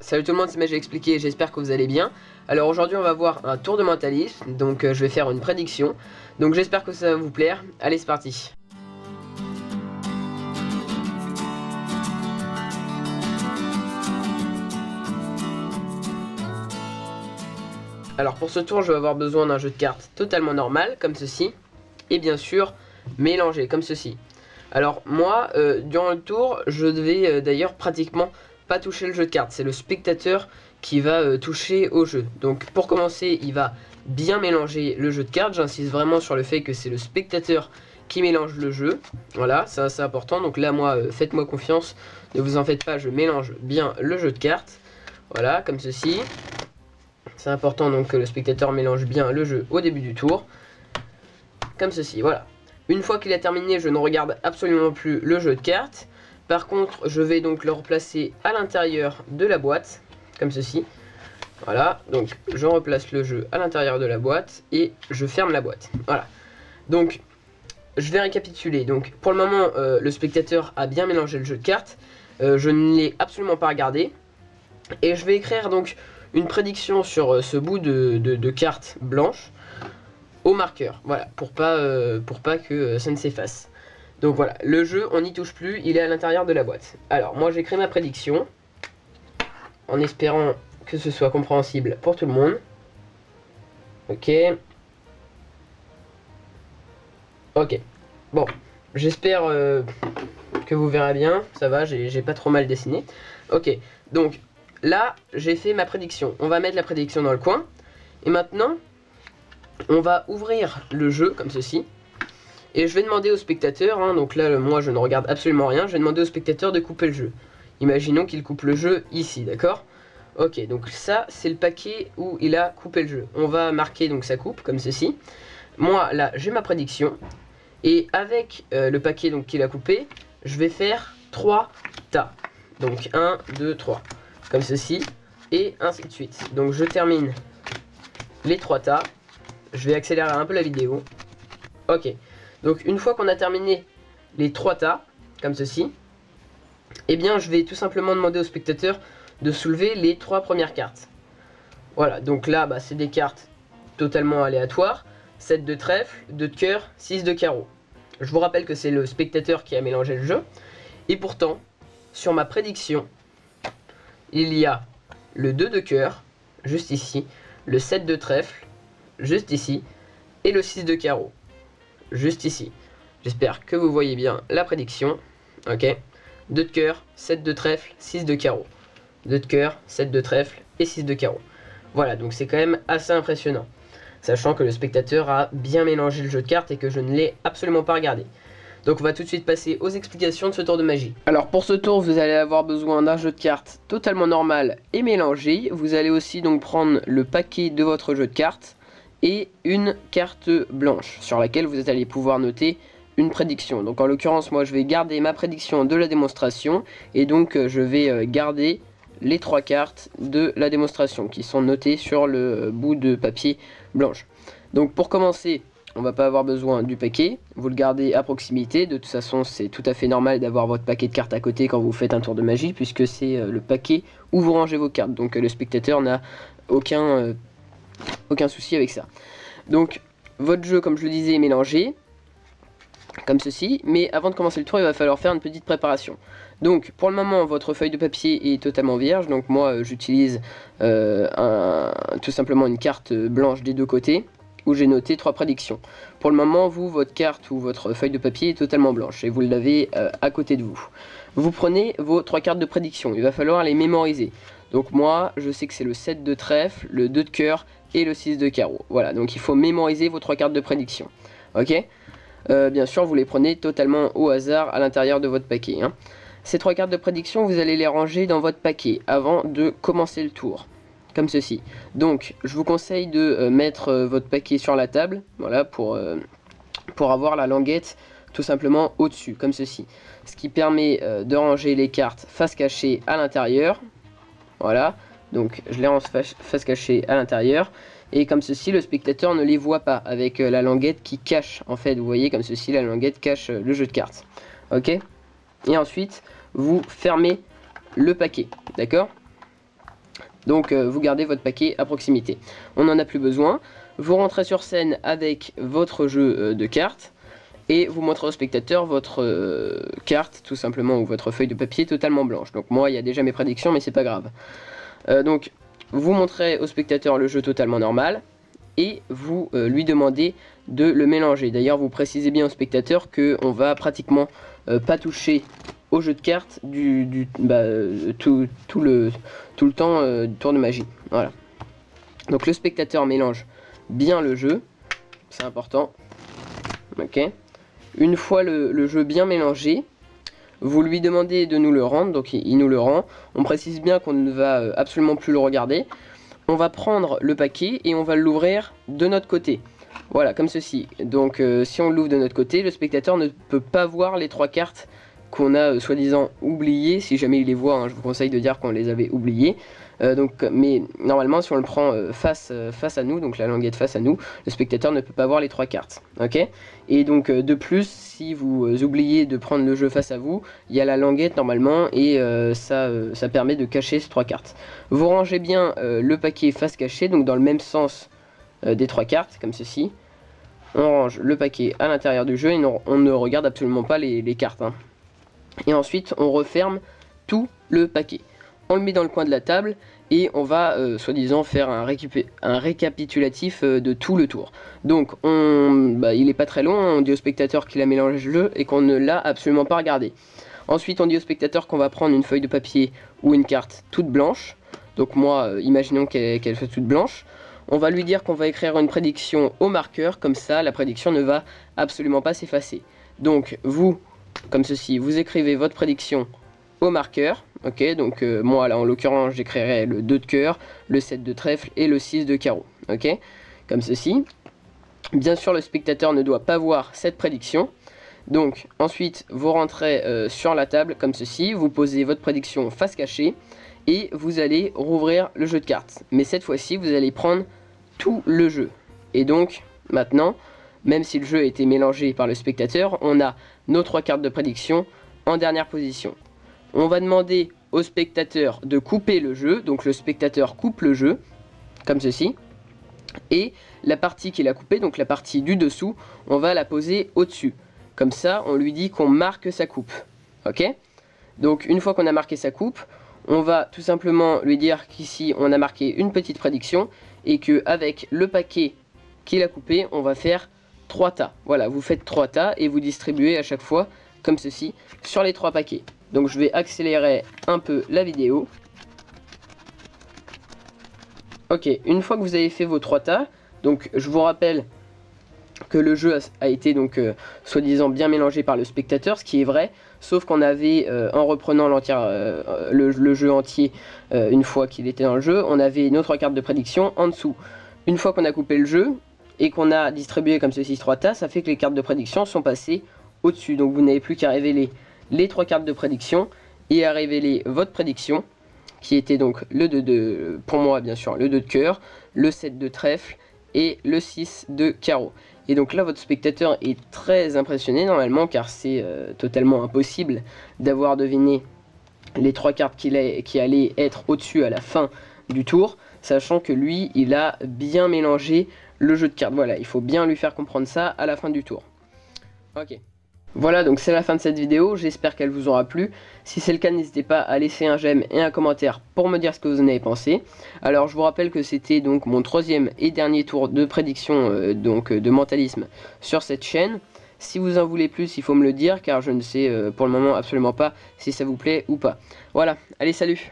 Salut tout le monde, c'est Magic Expliqué, j'espère que vous allez bien. Alors aujourd'hui on va voir un tour de mentalisme, donc je vais faire une prédiction. Donc j'espère que ça va vous plaire, allez c'est parti. Alors pour ce tour je vais avoir besoin d'un jeu de cartes totalement normal, comme ceci. Et bien sûr mélangé, comme ceci. Alors moi, durant le tour, je devais d'ailleurs pratiquement pas toucher le jeu de cartes. C'est le spectateur qui va toucher au jeu. Donc pour commencer, il va bien mélanger le jeu de cartes. J'insiste vraiment sur le fait que c'est le spectateur qui mélange le jeu. Voilà, c'est assez important. Donc là, moi, faites-moi confiance. Ne vous en faites pas, je mélange bien le jeu de cartes. Voilà, comme ceci. C'est important donc que le spectateur mélange bien le jeu au début du tour. Comme ceci, voilà. Une fois qu'il a terminé, je ne regarde absolument plus le jeu de cartes. Par contre, je vais donc le replacer à l'intérieur de la boîte, comme ceci. Voilà, donc je replace le jeu à l'intérieur de la boîte et je ferme la boîte. Voilà. Donc, je vais récapituler. Donc, pour le moment, le spectateur a bien mélangé le jeu de cartes. Je ne l'ai absolument pas regardé. Et je vais écrire donc une prédiction sur ce bout de carte blanche au marqueur, voilà, pour pas que ça ne s'efface. Donc voilà, le jeu, on n'y touche plus, il est à l'intérieur de la boîte. Alors, moi j'écris ma prédiction, en espérant que ce soit compréhensible pour tout le monde. Ok. Ok. Bon, j'espère que vous verrez bien, ça va, j'ai pas trop mal dessiné. Ok, donc là, j'ai fait ma prédiction. On va mettre la prédiction dans le coin. Et maintenant, on va ouvrir le jeu comme ceci. Et je vais demander au spectateur, hein, donc là moi je ne regarde absolument rien, je vais demander au spectateur de couper le jeu. Imaginons qu'il coupe le jeu ici, d'accord? Ok, donc ça c'est le paquet où il a coupé le jeu. On va marquer donc sa coupe comme ceci. Moi là j'ai ma prédiction. Et avec le paquet donc qu'il a coupé, je vais faire 3 tas. Donc 1, 2, 3. Comme ceci. Et ainsi de suite. Donc je termine les 3 tas. Je vais accélérer un peu la vidéo. Ok. Donc une fois qu'on a terminé les 3 tas, comme ceci, eh bien je vais tout simplement demander au spectateur de soulever les 3 premières cartes. Voilà, donc là bah, c'est des cartes totalement aléatoires. 7 de trèfle, 2 de cœur, 6 de carreau. Je vous rappelle que c'est le spectateur qui a mélangé le jeu. Et pourtant, sur ma prédiction, il y a le 2 de cœur, juste ici, le 7 de trèfle, juste ici, et le 6 de carreau, juste ici. J'espère que vous voyez bien la prédiction. Ok. 2 de cœur, 7 de trèfle, 6 de carreau. 2 de cœur, 7 de trèfle et 6 de carreau. Voilà, donc c'est quand même assez impressionnant. Sachant que le spectateur a bien mélangé le jeu de cartes et que je ne l'ai absolument pas regardé. Donc on va tout de suite passer aux explications de ce tour de magie. Alors pour ce tour, vous allez avoir besoin d'un jeu de cartes totalement normal et mélangé. Vous allez aussi donc prendre le paquet de votre jeu de cartes et une carte blanche sur laquelle vous allez pouvoir noter une prédiction. Donc en l'occurrence, moi je vais garder ma prédiction de la démonstration et donc je vais garder les 3 cartes de la démonstration qui sont notées sur le bout de papier blanche. Donc pour commencer, on va pas avoir besoin du paquet, vous le gardez à proximité. De toute façon, c'est tout à fait normal d'avoir votre paquet de cartes à côté quand vous faites un tour de magie, puisque c'est le paquet où vous rangez vos cartes. Donc le spectateur n'a aucun souci avec ça. Donc votre jeu, comme je le disais, est mélangé comme ceci, mais avant de commencer le tour, il va falloir faire une petite préparation. Donc pour le moment, votre feuille de papier est totalement vierge, donc moi j'utilise tout simplement une carte blanche des deux côtés, où j'ai noté 3 prédictions. Pour le moment, vous, votre carte ou votre feuille de papier est totalement blanche, et vous l'avez à côté de vous. Vous prenez vos 3 cartes de prédiction, il va falloir les mémoriser. Donc moi, je sais que c'est le 7 de trèfle, le 2 de cœur et le 6 de carreau. Voilà, donc il faut mémoriser vos 3 cartes de prédiction. Ok ? Bien sûr, vous les prenez totalement au hasard à l'intérieur de votre paquet. Hein. Ces 3 cartes de prédiction, vous allez les ranger dans votre paquet avant de commencer le tour. Comme ceci. Donc, je vous conseille de mettre votre paquet sur la table. Voilà, pour avoir la languette tout simplement au-dessus, comme ceci. Ce qui permet de ranger les cartes face cachée à l'intérieur. Voilà. Donc, je les range face cachée à l'intérieur. Et comme ceci, le spectateur ne les voit pas avec la languette qui cache. En fait, vous voyez, comme ceci, la languette cache le jeu de cartes. Ok. Et ensuite, vous fermez le paquet. D'accord. Donc vous gardez votre paquet à proximité. On n'en a plus besoin. Vous rentrez sur scène avec votre jeu de cartes et vous montrez au spectateur votre carte tout simplement, ou votre feuille de papier totalement blanche. Donc moi il y a déjà mes prédictions, mais c'est pas grave. Donc vous montrez au spectateur le jeu totalement normal et vous lui demandez de le mélanger. D'ailleurs vous précisez bien au spectateur que on va pratiquement pas toucher au jeu de cartes tout le temps du tour de magie. Voilà. Donc le spectateur mélange bien le jeu, c'est important. Ok. Une fois le jeu bien mélangé, vous lui demandez de nous le rendre, donc il nous le rend. On précise bien qu'on ne va absolument plus le regarder. On va prendre le paquet et on va l'ouvrir de notre côté. Voilà, comme ceci. Donc si on l'ouvre de notre côté, le spectateur ne peut pas voir les 3 cartes qu'on a soi-disant oubliées. Si jamais il les voit, hein, je vous conseille de dire qu'on les avait oubliées. Mais normalement, si on le prend face à nous, donc la languette face à nous, le spectateur ne peut pas voir les 3 cartes. Ok. Et donc de plus, si vous oubliez de prendre le jeu face à vous, il y a la languette normalement et ça permet de cacher ces 3 cartes. Vous rangez bien le paquet face cachée, donc dans le même sens des 3 cartes, comme ceci. On range le paquet à l'intérieur du jeu et on ne regarde absolument pas les cartes. Hein. Et ensuite, on referme tout le paquet. On le met dans le coin de la table et on va soi-disant faire un récapitulatif de tout le tour. Donc il n'est pas très long, on dit au spectateur qu'il a mélangé le jeu et qu'on ne l'a absolument pas regardé. Ensuite on dit au spectateur qu'on va prendre une feuille de papier ou une carte toute blanche. Donc moi, imaginons qu'elle soit toute blanche. On va lui dire qu'on va écrire une prédiction au marqueur, comme ça la prédiction ne va absolument pas s'effacer. Donc vous, comme ceci, vous écrivez votre prédiction au marqueur. Ok, donc moi là en l'occurrence j'écrirai le 2 de cœur, le 7 de trèfle et le 6 de carreau. Ok, comme ceci. Bien sûr le spectateur ne doit pas voir cette prédiction. Donc ensuite vous rentrez sur la table comme ceci, vous posez votre prédiction face cachée et vous allez rouvrir le jeu de cartes. Mais cette fois-ci vous allez prendre tout le jeu. Et donc maintenant, même si le jeu a été mélangé par le spectateur, on a nos 3 cartes de prédiction en dernière position. On va demander au spectateur de couper le jeu, donc le spectateur coupe le jeu, comme ceci. Et la partie qu'il a coupée, donc la partie du dessous, on va la poser au-dessus. Comme ça, on lui dit qu'on marque sa coupe. Ok? Donc une fois qu'on a marqué sa coupe, on va tout simplement lui dire qu'ici on a marqué une petite prédiction et qu'avec le paquet qu'il a coupé, on va faire 3 tas. Voilà, vous faites 3 tas et vous distribuez à chaque fois, comme ceci, sur les 3 paquets. Donc je vais accélérer un peu la vidéo. Ok, une fois que vous avez fait vos 3 tas, donc je vous rappelle que le jeu a été donc soi-disant bien mélangé par le spectateur, ce qui est vrai, sauf qu'on avait, en reprenant le jeu entier une fois qu'il était dans le jeu, on avait nos 3 cartes de prédiction en dessous. Une fois qu'on a coupé le jeu et qu'on a distribué comme ceci 3 tas, ça fait que les cartes de prédiction sont passées au-dessus. Donc vous n'avez plus qu'à révéler les 3 cartes de prédiction et à révéler votre prédiction, qui était donc le 2 de, pour moi bien sûr, le 2 de cœur, le 7 de trèfle et le 6 de carreau. Et donc là votre spectateur est très impressionné normalement, car c'est totalement impossible d'avoir deviné les 3 cartes qui allaient être au-dessus à la fin du tour, sachant que lui il a bien mélangé le jeu de cartes. Voilà, il faut bien lui faire comprendre ça à la fin du tour. Ok. Voilà, donc c'est la fin de cette vidéo, j'espère qu'elle vous aura plu. Si c'est le cas, n'hésitez pas à laisser un j'aime et un commentaire pour me dire ce que vous en avez pensé. Alors je vous rappelle que c'était donc mon 3e et dernier tour de prédiction de mentalisme sur cette chaîne. Si vous en voulez plus, il faut me le dire, car je ne sais pour le moment absolument pas si ça vous plaît ou pas. Voilà, allez salut!